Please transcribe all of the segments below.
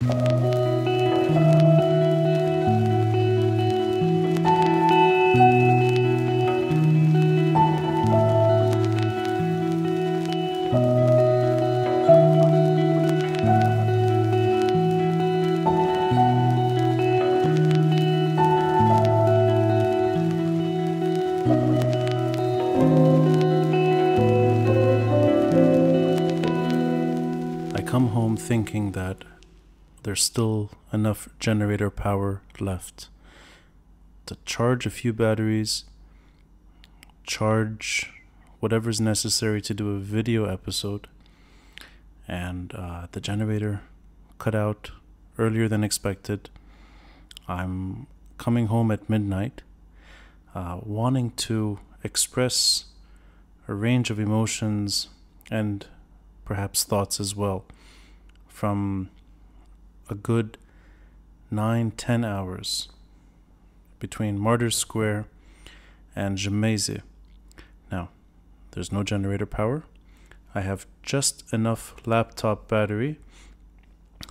Come home thinking that there's still enough generator power left to charge a few batteries, charge whatever's necessary to do a video episode, and the generator cut out earlier than expected. I'm coming home at midnight, wanting to express a range of emotions and perhaps thoughts as well, from a good 9-10 hours between Martyrs Square and Gemmayze. Now, there's no generator power. I have just enough laptop battery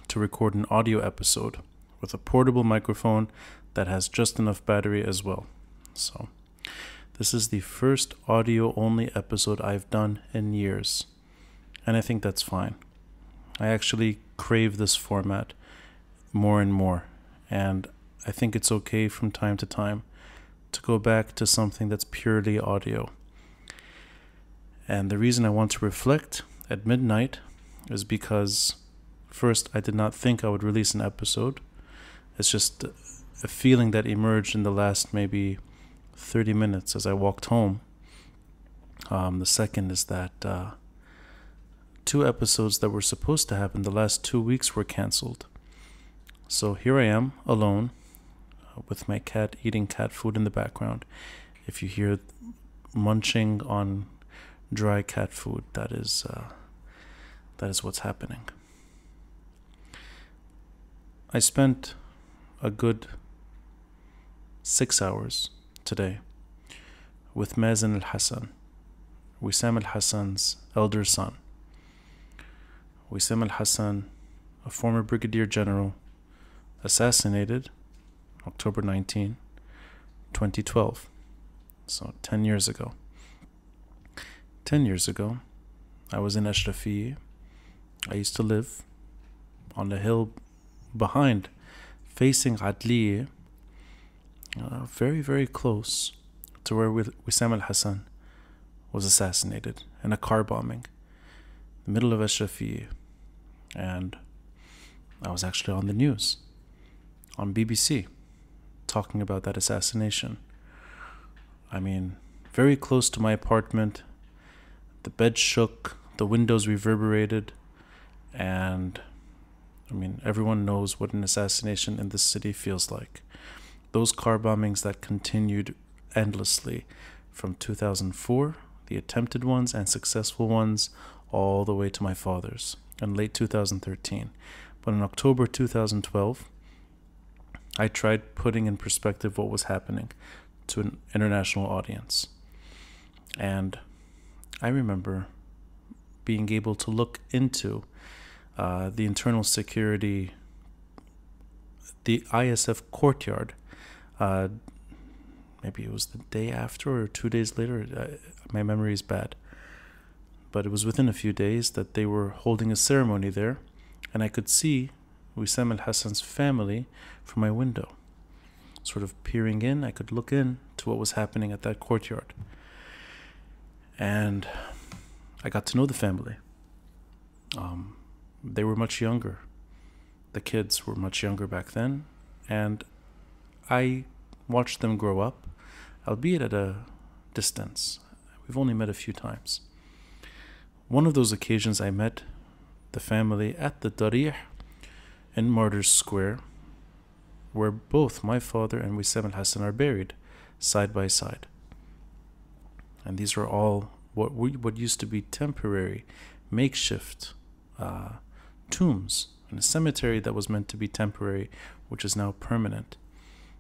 to record an audio episode with a portable microphone that has just enough battery as well. So, this is the first audio-only episode I've done in years, and I think that's fine. I actually crave this format more and more, and I think it's okay from time to time to go back to something that's purely audio. And the reason I want to reflect at midnight is because, first, I did not think I would release an episode. It's just a feeling that emerged in the last maybe 30 minutes as I walked home. The second is that 2 episodes that were supposed to happen the last 2 weeks were cancelled. So here I am, alone, with my cat eating cat food in the background. If you hear munching on dry cat food, that is what's happening. I spent a good 6 hours today with Mazen El-Hassan, Wissam El-Hassan's elder son. Wissam El-Hassan, a former brigadier general, assassinated October 19, 2012. So 10 years ago. 10 years ago, I was in Ashrafiyeh. I used to live on the hill behind, facing Adliyeh, very, very close to where Wissam El-Hassan was assassinated in a car bombing, the middle of Ashrafiyeh. And I was actually on the news, on BBC, talking about that assassination. I mean, very close to my apartment. The bed shook, the windows reverberated, and I mean, everyone knows what an assassination in this city feels like. Those car bombings that continued endlessly from 2004, the attempted ones and successful ones, all the way to my father's in late 2013. But in October 2012, I tried putting in perspective what was happening to an international audience. And I remember being able to look into the internal security, the ISF courtyard. Maybe it was the day after or 2 days later. My memory is bad. But it was within a few days that they were holding a ceremony there, and I could see Wissam El-Hassan's family from my window. Sort of peering in, I could look in to what was happening at that courtyard. And I got to know the family. They were much younger. The kids were much younger back then, and I watched them grow up, albeit at a distance. We've only met a few times. One of those occasions I met the family at the Darih in Martyrs Square, where both my father and Wissam El-Hassan are buried side by side. And these are all what used to be temporary, makeshift tombs in a cemetery that was meant to be temporary, which is now permanent.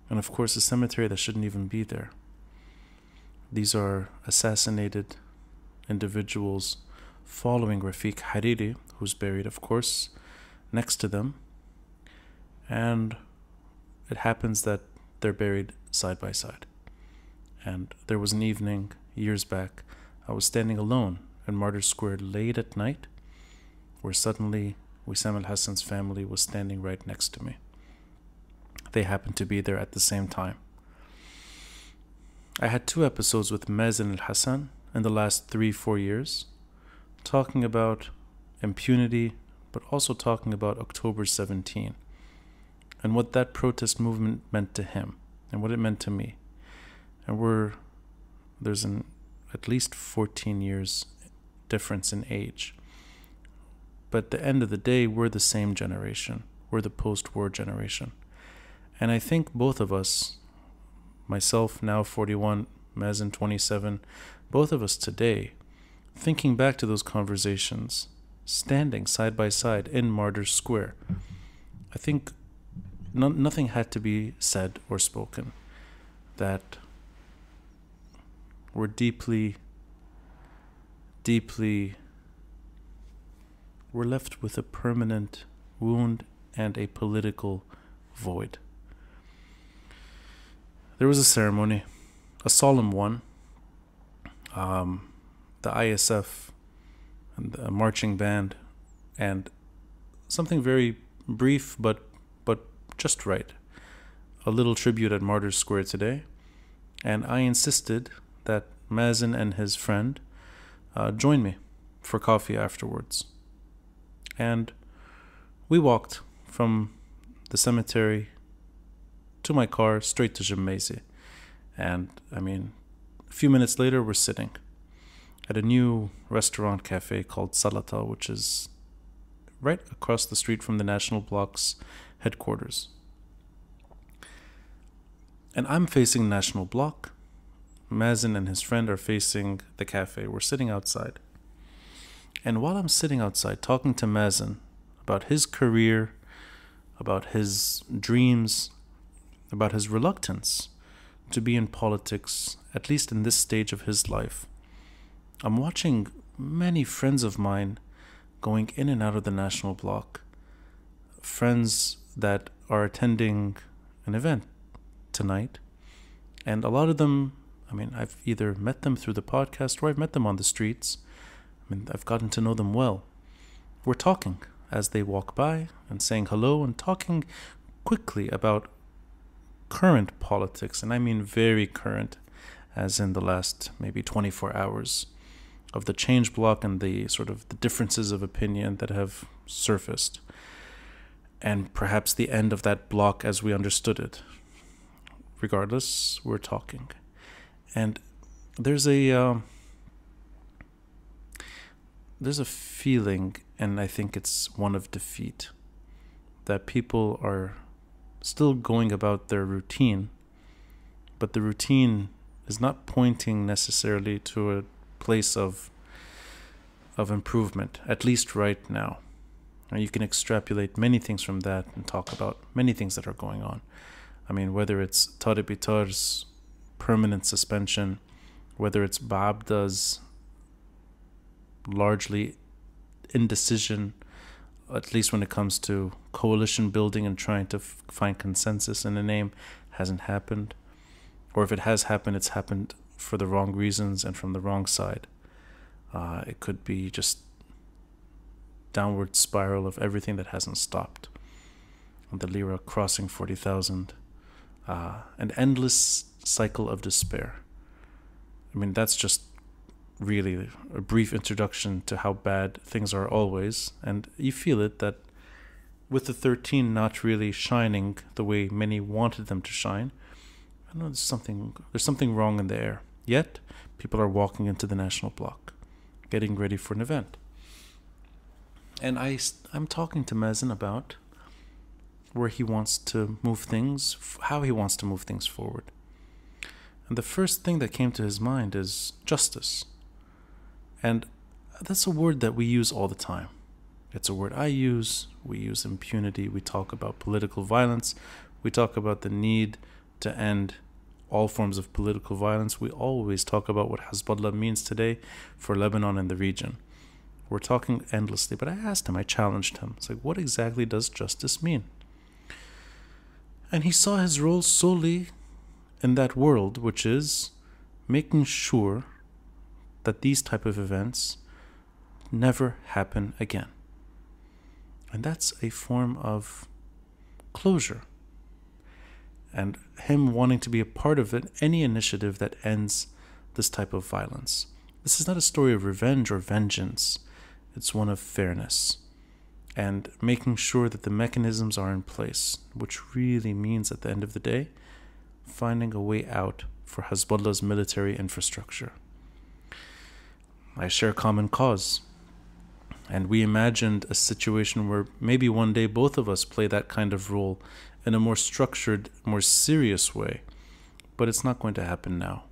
And of course, a cemetery that shouldn't even be there. These are assassinated individuals following Rafiq Hariri, who's buried, of course, next to them. And it happens that they're buried side by side. And there was an evening, years back, I was standing alone in Martyrs Square late at night, where suddenly Wissam El-Hassan's family was standing right next to me. They happened to be there at the same time. I had 2 episodes with Mazen El-Hassan in the last 3-4 years, talking about impunity, but also talking about October 17 and what that protest movement meant to him and what it meant to me. And there's at least 14 years difference in age. But at the end of the day, we're the same generation. We're the post-war generation. And I think both of us, myself now 41, Mazen 27, both of us today, thinking back to those conversations, standing side by side in Martyrs Square, I think nothing had to be said or spoken. That we're we're left with a permanent wound and a political void. There was a ceremony, a solemn one. The ISF and the marching band, and something very brief but just right. A little tribute at Martyrs Square today. And I insisted that Mazen and his friend join me for coffee afterwards. And we walked from the cemetery to my car straight to Gemmayze. And a few minutes later, we're sitting at a new restaurant cafe called Salata, which is right across the street from the National Block's headquarters. And I'm facing National Block. Mazen and his friend are facing the cafe. We're sitting outside. And while I'm sitting outside talking to Mazen about his career, about his dreams, about his reluctance to be in politics, at least in this stage of his life, I'm watching many friends of mine going in and out of the National Block. Friends that are attending an event tonight. And a lot of them, I've either met them through the podcast or I've met them on the streets. I've gotten to know them well. We're talking as they walk by and saying hello and talking quickly about current politics. And I mean very current, as in the last maybe 24 hours of the change block and the sort of the differences of opinion that have surfaced. And perhaps the end of that block as we understood it. Regardless, we're talking. And there's a feeling, and I think it's one of defeat, that people are still going about their routine, but the routine is not pointing necessarily to a place of improvement, at least right now. And you can extrapolate many things from that and talk about many things that are going on. Whether it's Tariq Bitar's permanent suspension, whether it's Baabda's largely indecision, at least when it comes to coalition building and trying to find consensus in a name, hasn't happened. Or if it has happened, it's happened for the wrong reasons and from the wrong side. It could be just downward spiral of everything that hasn't stopped. And the lira crossing 40,000. An endless cycle of despair. That's just really a brief introduction to how bad things are always. And you feel it that with the 13 not really shining the way many wanted them to shine, I know there's something wrong in the air. Yet, people are walking into the National Block, getting ready for an event. And I'm talking to Mazen about where he wants to move things, how he wants to move things forward. And the first thing that came to his mind is justice. And that's a word that we use all the time. It's a word I use. We use impunity. We talk about political violence. We talk about the need to end all forms of political violence. We always talk about what Hezbollah means today for Lebanon and the region. We're talking endlessly. But I asked him, I challenged him. It's like, what exactly does justice mean? And he saw his role solely in that world, which is making sure that these type of events never happen again. And that's a form of closure. And him wanting to be a part of it, any initiative that ends this type of violence. This is not a story of revenge or vengeance. It's one of fairness and making sure that the mechanisms are in place, which really means at the end of the day, finding a way out for Hezbollah's military infrastructure. I share a common cause. And we imagined a situation where maybe one day both of us play that kind of role in a more structured, more serious way. But it's not going to happen now.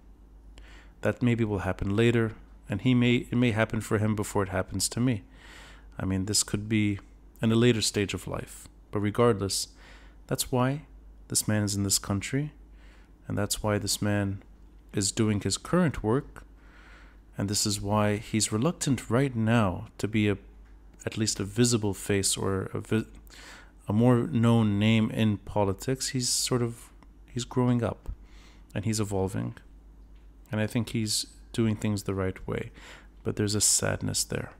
That maybe will happen later, and it may happen for him before it happens to me. I mean, this could be in a later stage of life. But regardless, that's why this man is in this country, and that's why this man is doing his current work, and this is why he's reluctant right now to be at least a visible face or a more known name in politics. He's growing up, and he's evolving, and I think he's doing things the right way. But there's a sadness there,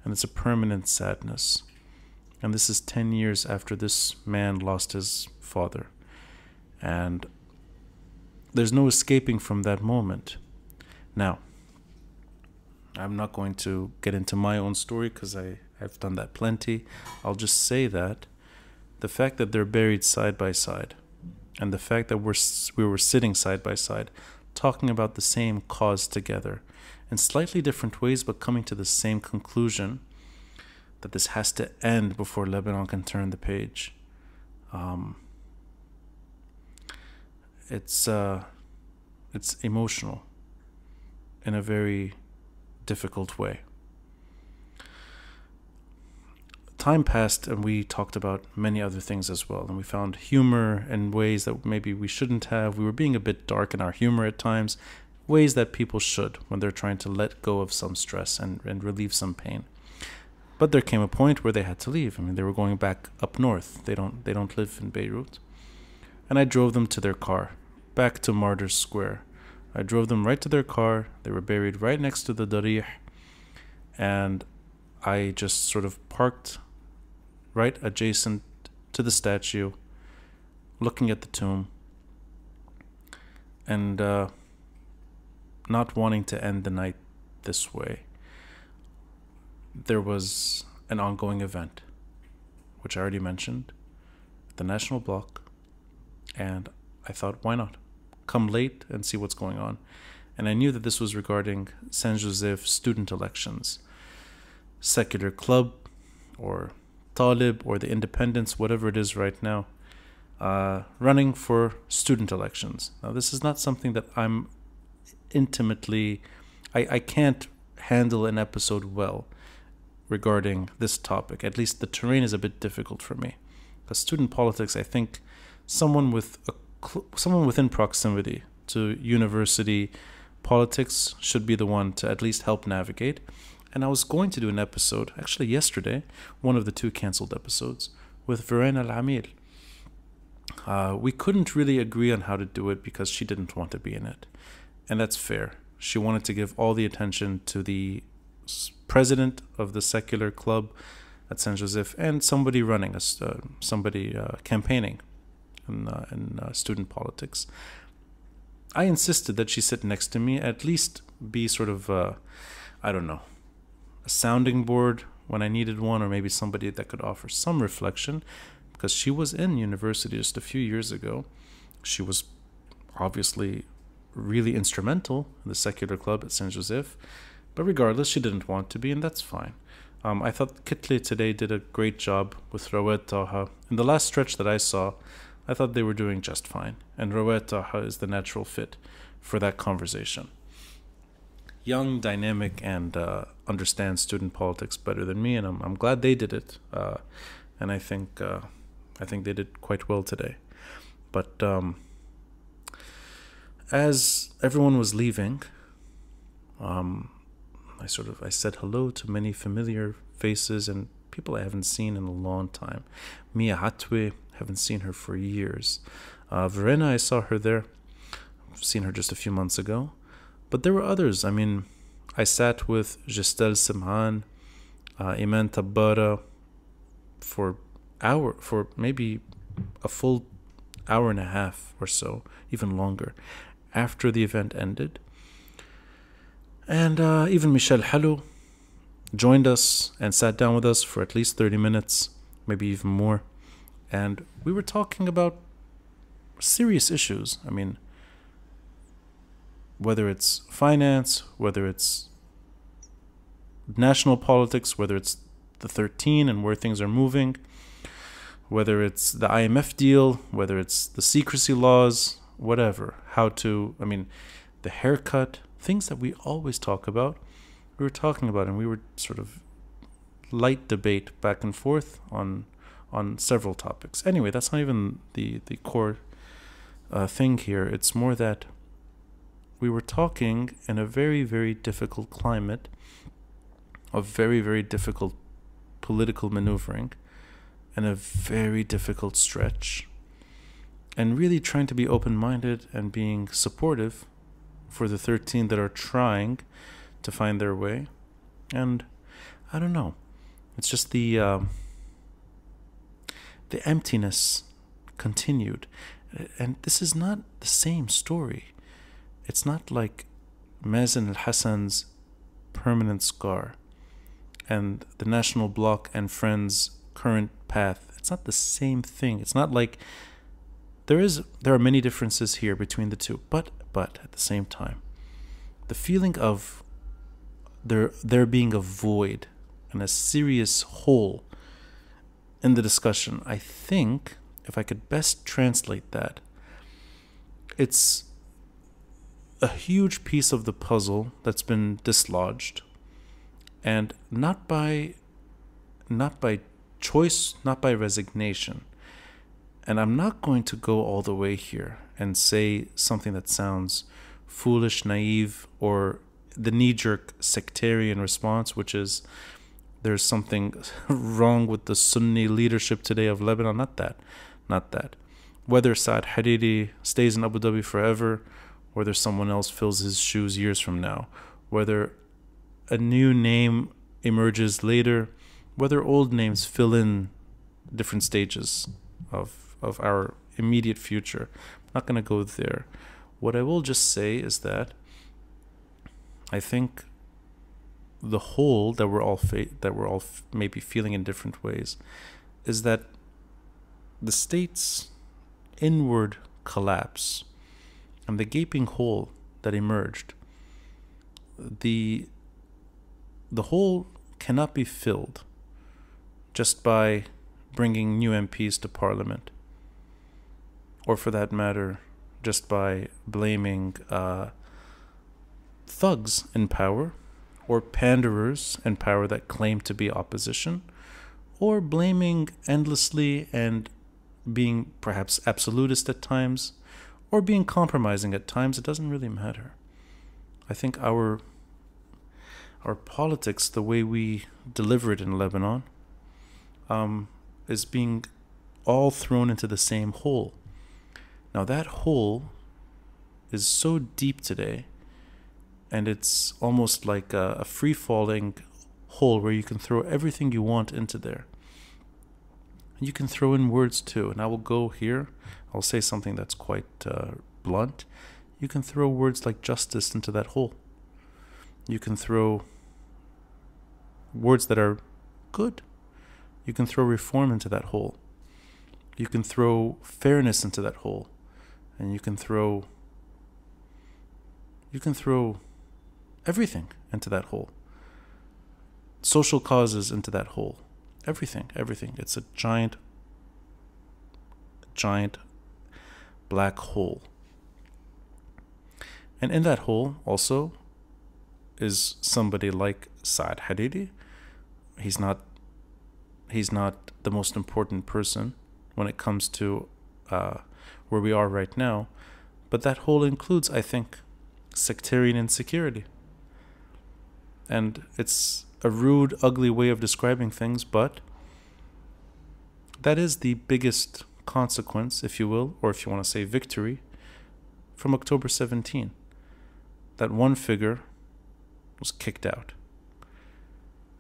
and it's a permanent sadness. And this is 10 years after this man lost his father, and there's no escaping from that moment. Now, I'm not going to get into my own story because I've done that plenty. I'll just say that the fact that they're buried side by side, and the fact that we were sitting side by side, talking about the same cause together, in slightly different ways, but coming to the same conclusion, that this has to end before Lebanon can turn the page. It's emotional in a very difficult way. Time passed, and we talked about many other things as well, and we found humor in ways that maybe we shouldn't have. We were being a bit dark in our humor at times, ways that people should when they're trying to let go of some stress and relieve some pain. But there came a point where they had to leave. I mean, they were going back up north. They don't live in Beirut. And I drove them to their car, back to Martyrs Square. I drove them right to their car. They were buried right next to the Darih. And I just sort of parked right adjacent to the statue, looking at the tomb, and not wanting to end the night this way. There was an ongoing event, which I already mentioned, the National Bloc, and I thought, why not? Come late and see what's going on. And I knew that this was regarding Saint Joseph student elections. Secular club or Talib or the independents, whatever it is right now, running for student elections. Now, this is not something that I'm intimately, I can't handle an episode well regarding this topic. At least the terrain is a bit difficult for me. Because student politics, I think someone within proximity to university politics should be the one to at least help navigate. And I was going to do an episode, actually yesterday, one of the 2 cancelled episodes, with Verena Al-Amil. We couldn't really agree on how to do it because she didn't want to be in it. And that's fair. She wanted to give all the attention to the president of the secular club at Saint Joseph and somebody running, campaigning in student politics. I insisted that she sit next to me, at least be sort of, I don't know, a sounding board when I needed one, or maybe somebody that could offer some reflection, because she was in university just a few years ago. She was obviously really instrumental in the secular club at Saint Joseph, but regardless, she didn't want to be, and that's fine. I thought Kitle today did a great job with Rawat Taha. In the last stretch that I saw, I thought they were doing just fine, and Rawat Taha is the natural fit for that conversation. Young, dynamic, and understands student politics better than me, and I'm glad they did it. And I think they did quite well today. But as everyone was leaving, I said hello to many familiar faces and people I haven't seen in a long time. Mia Hatwe Haven't seen her for years. Verena, I saw her there. I've seen her just a few months ago. But there were others. I mean, I sat with Gistel Simhan, Iman Tabbara for maybe a full hour and a half or so, even longer, after the event ended. And even Michel Halou joined us and sat down with us for at least 30 minutes, maybe even more. And we were talking about serious issues. I mean, whether it's finance, whether it's national politics, whether it's the 13 and where things are moving, whether it's the IMF deal, whether it's the secrecy laws, whatever, the haircut, things that we always talk about, we were talking about, and we were sort of light debate back and forth on several topics. Anyway, that's not even the core thing here. It's more that we were talking in a very, very difficult climate of very, very difficult political maneuvering and a very difficult stretch, and really trying to be open-minded and being supportive for the 13 that are trying to find their way. And I don't know, it's just the emptiness continued. And this is not the same story. It's not like Mazen El-Hassan's permanent scar and the National Bloc and Friends' current path. It's not the same thing. It's not like there are many differences here between the two, but at the same time, the feeling of there being a void and a serious hole in the discussion, I think, if I could best translate that, it's a huge piece of the puzzle that's been dislodged, and not by choice, not by resignation. And I'm not going to go all the way here and say something that sounds foolish, naive, or the knee-jerk sectarian response, which is there's something wrong with the Sunni leadership today of Lebanon. Not that. Whether Saad Hariri stays in Abu Dhabi forever, whether someone else fills his shoes years from now, whether a new name emerges later, whether old names fill in different stages of our immediate future. I'm not going to go there. What I will just say is that I think the whole that we're all maybe feeling in different ways is that the state's inward collapse and the gaping hole that emerged, the hole cannot be filled just by bringing new MPs to parliament, or for that matter, just by blaming thugs in power, or panderers in power that claim to be opposition, or blaming endlessly and being perhaps absolutist at times, or being compromising at times. It doesn't really matter. I think our politics, the way we deliver it in Lebanon, is being all thrown into the same hole. Now that hole is so deep today, and it's almost like a free-falling hole where you can throw everything you want into there. You can throw in words too, and I will go here. I'll say something that's quite blunt. You can throw words like justice into that hole. You can throw words that are good. You can throw reform into that hole. You can throw fairness into that hole. And you can throw everything into that hole. Social causes into that hole. Everything. It's a giant black hole. And in that hole also is somebody like Saad Hariri. He's not the most important person when it comes to where we are right now. But that hole includes, I think, sectarian insecurity. And it's a rude, ugly way of describing things, but that is the biggest consequence, if you will, or if you want to say victory, from October 17. That one figure was kicked out.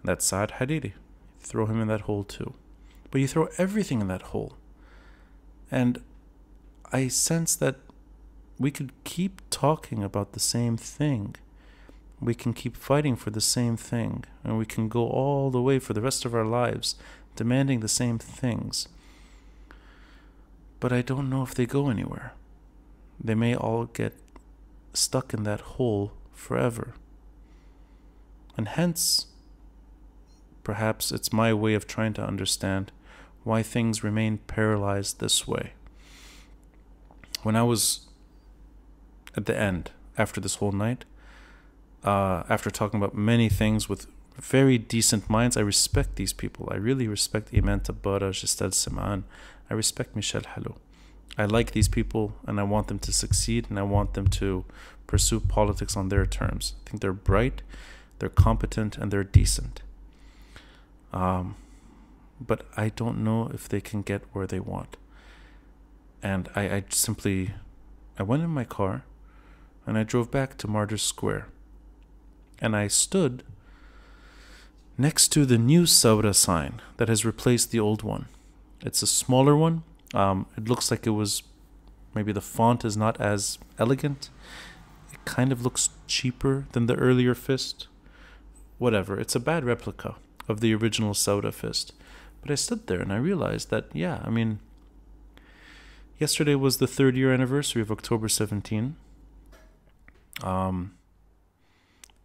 That's Saad Hariri. Throw him in that hole too. But you throw everything in that hole. And I sense that we could keep talking about the same thing. We can keep fighting for the same thing. And we can go all the way for the rest of our lives demanding the same things. But I don't know if they go anywhere. They may all get stuck in that hole forever. And hence, perhaps it's my way of trying to understand why things remain paralyzed this way. When I was at the end, after this whole night, after talking about many things with very decent minds, I respect these people. I really respect Iman Tabbara, Giselle Siman. I respect Michel Halou. I like these people and I want them to succeed and I want them to pursue politics on their terms. I think they're bright, they're competent, and they're decent. But I don't know if they can get where they want. And I went in my car and I drove back to Martyrs Square. And I stood next to the new Sawra sign that has replaced the old one. It's a smaller one. It looks like it was, maybe the font is not as elegant. It kind of looks cheaper than the earlier fist. Whatever, it's a bad replica of the original Sawra fist. But I stood there and I realized that, yesterday was the 3rd year anniversary of October 17.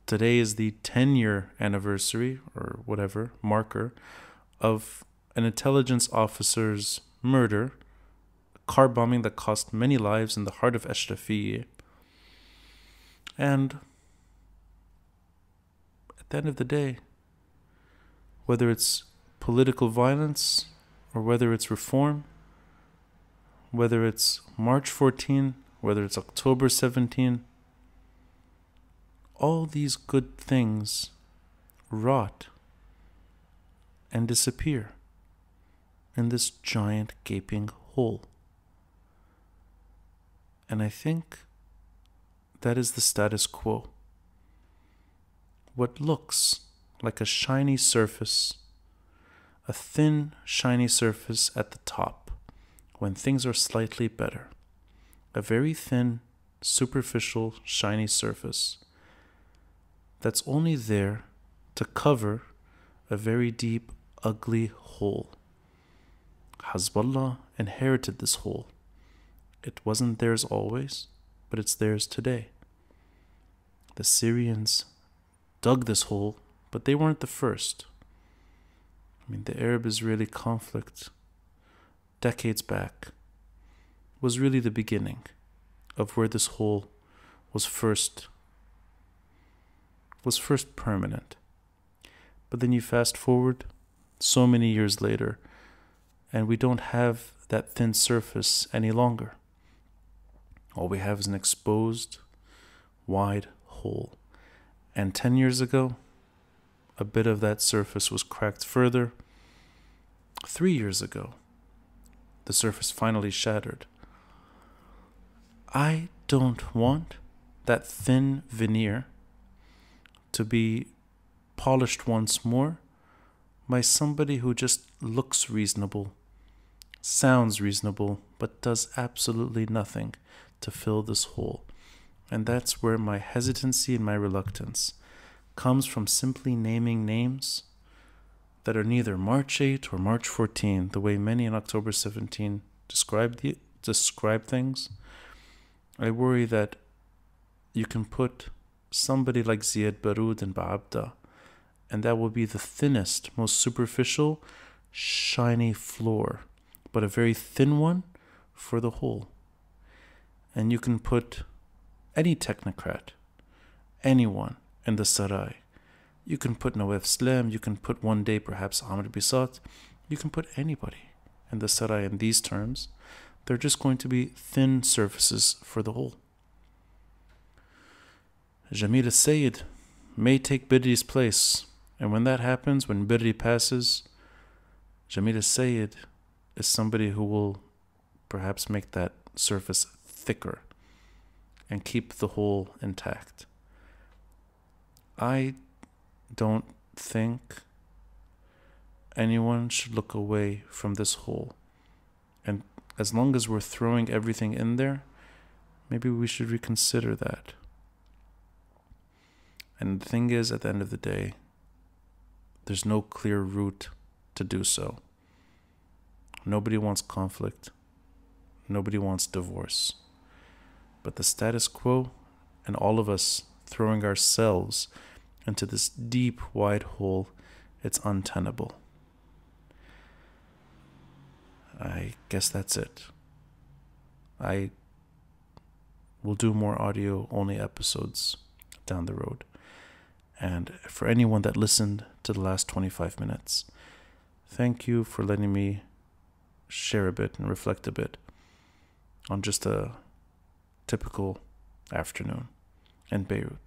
Today is the 10-year anniversary, or whatever, marker, of an intelligence officer's murder, a car bombing that cost many lives in the heart of Ashrafiyeh. And at the end of the day, whether it's political violence or whether it's reform, whether it's March 14, whether it's October 17, all these good things rot and disappear in this giant gaping hole. And I think that is the status quo. What looks like a shiny surface, a thin, shiny surface at the top, when things are slightly better. A very thin, superficial, shiny surface that's only there to cover a very deep, ugly hole. Hezbollah inherited this hole. It wasn't theirs always, but it's theirs today. The Syrians dug this hole, but they weren't the first. The Arab-Israeli conflict, decades back, was really the beginning of where this hole was first permanent. But then you fast forward so many years later, and we don't have that thin surface any longer. All we have is an exposed, wide hole. And 10 years ago, a bit of that surface was cracked further. 3 years ago, the surface finally shattered. I don't want that thin veneer to be polished once more by somebody who just looks reasonable, sounds reasonable, but does absolutely nothing to fill this hole. And that's where my hesitancy and my reluctance comes from, simply naming names that are neither March 8 or March 14, the way many in October 17 describe things. I worry that you can put somebody like Ziad Baroud and Ba'abda, and that will be the thinnest, most superficial, shiny floor, but a very thin one for the whole. And you can put any technocrat, anyone in the Sarai. You can put Nawaf Slam, you can put one day perhaps Amr Bisat, you can put anybody in the Sarai in these terms. They're just going to be thin surfaces for the whole. Jamil al-Sayyid may take Birri's place, and when that happens, when Birri passes, Jamil al-Sayyid is somebody who will perhaps make that surface thicker and keep the hole intact. I don't think anyone should look away from this hole. And as long as we're throwing everything in there, maybe we should reconsider that. And the thing is, at the end of the day, there's no clear route to do so. Nobody wants conflict. Nobody wants divorce. But the status quo and all of us throwing ourselves into this deep, wide hole, it's untenable. I guess that's it. I will do more audio-only episodes down the road. And for anyone that listened to the last 25 minutes, thank you for letting me share a bit and reflect a bit on just a typical afternoon in Beirut.